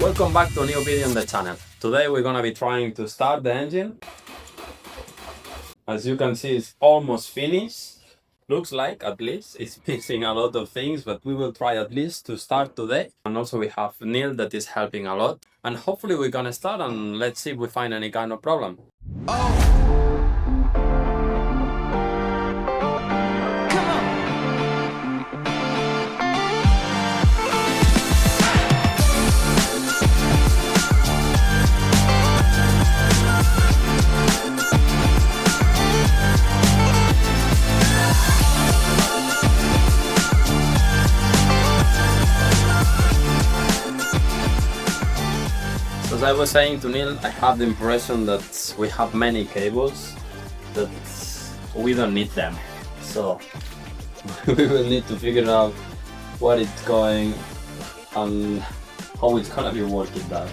Welcome back to a new video on the channel. Today we're gonna be trying to start the engine. As you can see, it's almost finished. Looks like, at least, it's missing a lot of things, but we will try at least to start today. And also we have Neil that is helping a lot. And hopefully we're gonna start and let's see if we find any kind of problem. As I was saying to Neil, I have the impression that we have many cables that we don't need them. So we will need to figure out what it's going and how it's gonna be working there.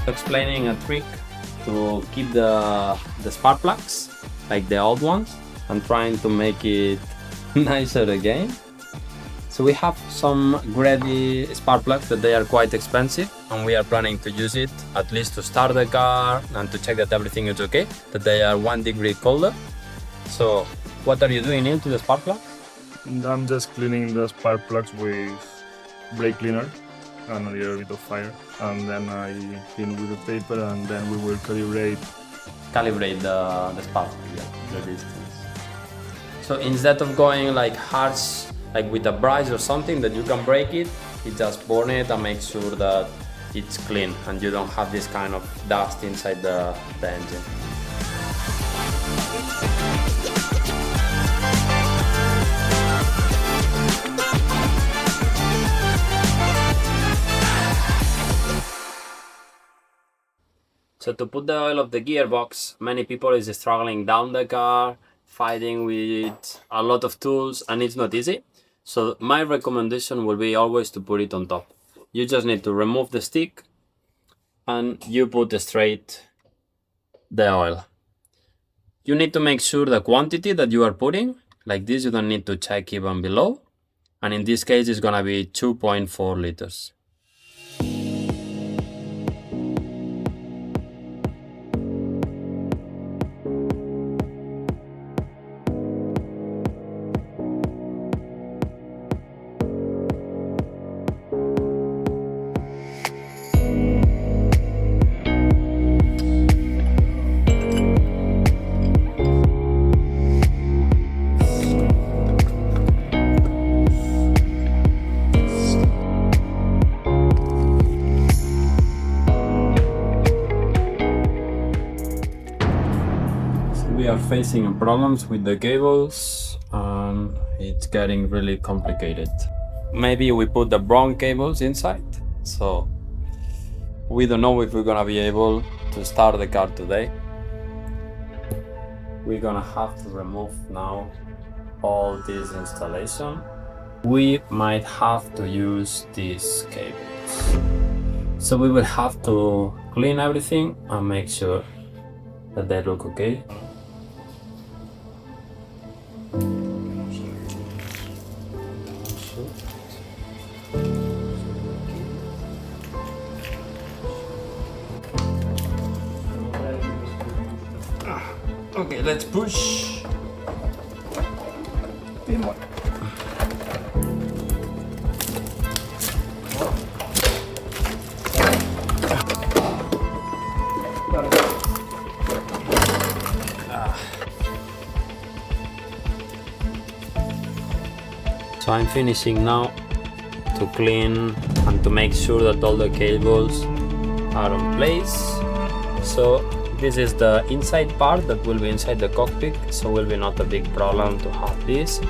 Explaining a trick to keep the spark plugs like the old ones and trying to make it nicer again. So we have some Grady spark plugs that they are quite expensive, and we are planning to use it at least to start the car and to check that everything is okay, that they are 1 degree colder. So what are you doing into the spark plug? I'm just cleaning the spark plugs with brake cleaner and a little bit of fire, and then I clean with the paper, and then we will calibrate The spark, the distance. So instead of going like harsh, like with a brush or something that you can break it, you just burn it and make sure that it's clean and you don't have this kind of dust inside the engine. So to put the oil of the gearbox, many people is struggling down the car, fighting with a lot of tools, and it's not easy. So my recommendation will be always to put it on top. You just need to remove the stick and you put straight the oil. You need to make sure the quantity that you are putting, like this, you don't need to check even below. And in this case, it's gonna be 2.4 liters. We are facing problems with the cables and it's getting really complicated. Maybe we put the wrong cables inside, so we don't know if we're gonna be able to start the car today. We're gonna have to remove now all this installation. We might have to use these cables. So we will have to clean everything and make sure that they look okay. Okay, let's push. So I'm finishing now to clean and to make sure that all the cables are in place. So This is the inside part that will be inside the cockpit, so will be not a big problem to have this.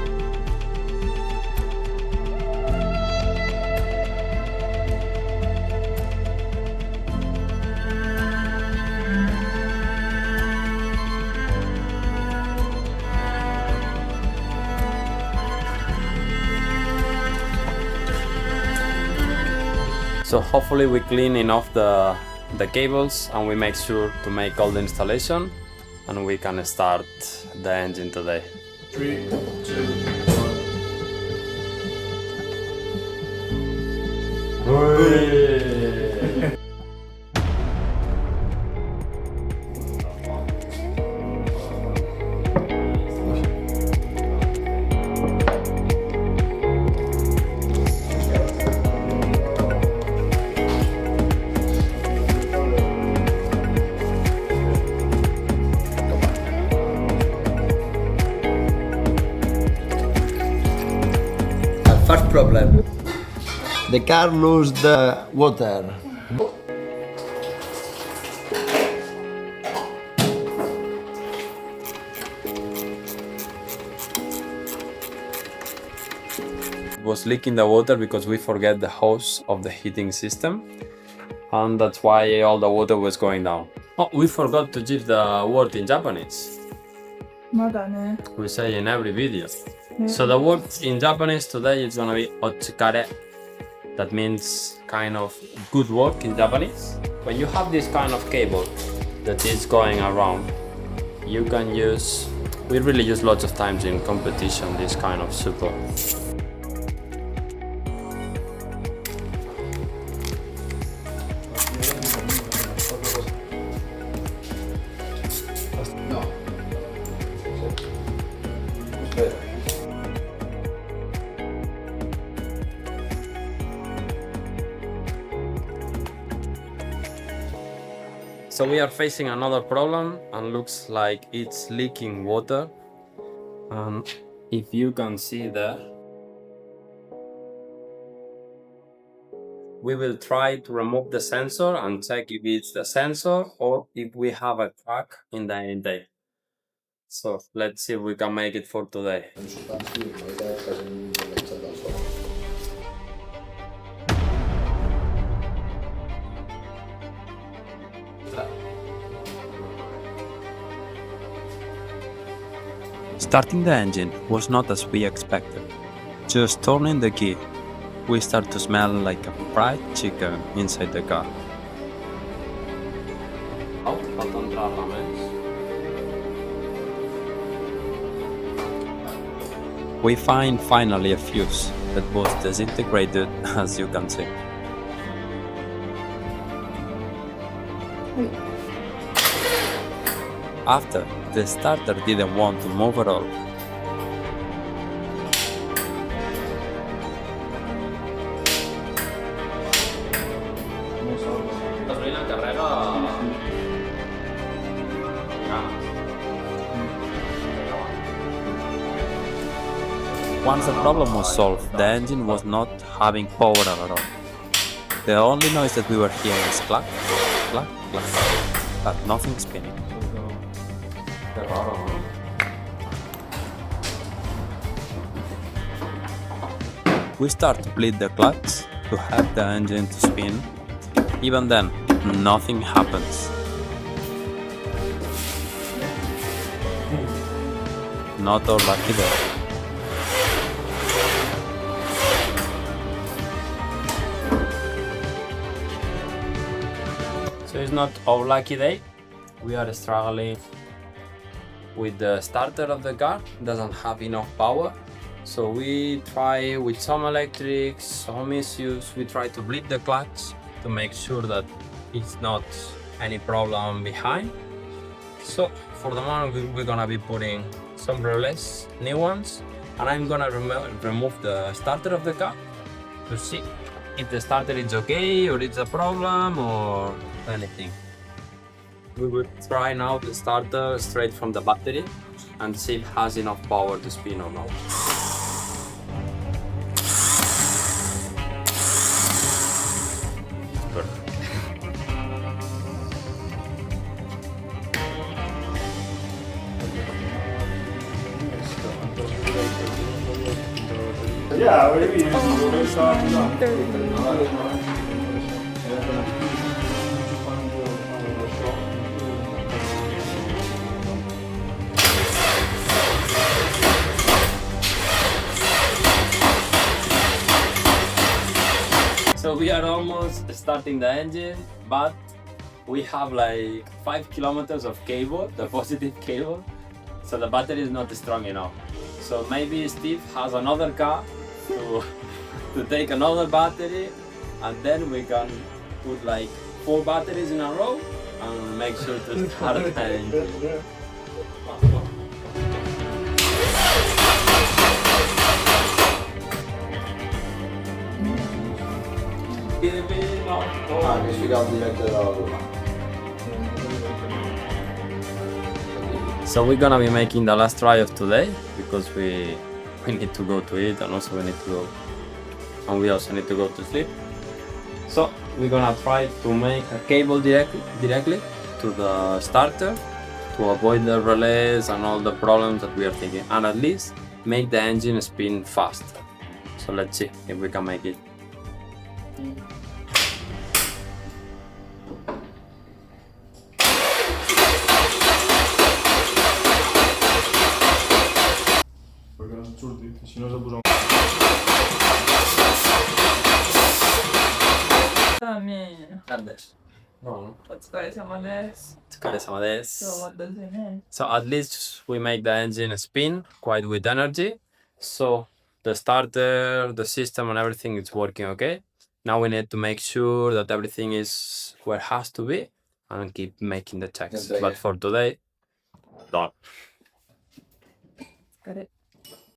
So hopefully we clean enough the cables and we make sure to make all the installation and we can start the engine today. 3, 2, 1. First problem. The car lose the water. It was leaking the water because we forget the hose of the heating system, and that's why all the water was going down. Oh, we forgot to give the word in Japanese. まだね。 We say in every video. So the word in Japanese today is gonna be otsukare. That means kind of good work in Japanese. When you have this kind of cable that is going around, you can use, we really use lots of times in competition, this kind of support. So we are facing another problem and looks like it's leaking water. And if you can see there, we will try to remove the sensor and check if it's the sensor or if we have a crack in the intake. So let's see if we can make it for today. Starting the engine was not as we expected. Just turning the key, we start to smell like a fried chicken inside the car. We find finally a fuse that was disintegrated, as you can see. After, the starter didn't want to move at all. Once the problem was solved, the engine was not having power at all. The only noise that we were hearing is clack, clack, clack, but nothing spinning. We start to bleed the clutch to help the engine to spin. Even then, nothing happens. Not all lucky there. So it's not our lucky day. We are struggling with the starter of the car. It doesn't have enough power. So we try with some electrics, some issues. We try to bleed the clutch to make sure that it's not any problem behind. So for the moment we're gonna be putting some relays, new ones, and I'm gonna remove the starter of the car to see if the starter is okay or it's a problem or anything. We will try now the starter straight from the battery and see if it has enough power to spin or not. Perfect. Yeah, maybe it's done. So we are almost starting the engine, but we have like 5 kilometers of cable, the positive cable, so the battery is not strong enough. So maybe Steve has another car to take another battery, and then we can put like 4 batteries in a row and make sure to start the engine. Ah, che sfigato diretto dalla Roma. So we're gonna be making the last try of today because we need to go to eat, and also we need to go, and we also need to go to sleep. So we're gonna try to make a cable directly to the starter to avoid the relays and all the problems that we are thinking, and at least make the engine spin fast. So let's see if we can make it. Perché non sorti, se no sappiamo. También. Andes. No. Otsukare-sama-desu. So what does it mean? at least we make the engine spin quite with energy. So the starter, the system and everything is working okay. Now we need to make sure that everything is where it has to be and keep making the checks. Okay. But for today, done. Got it.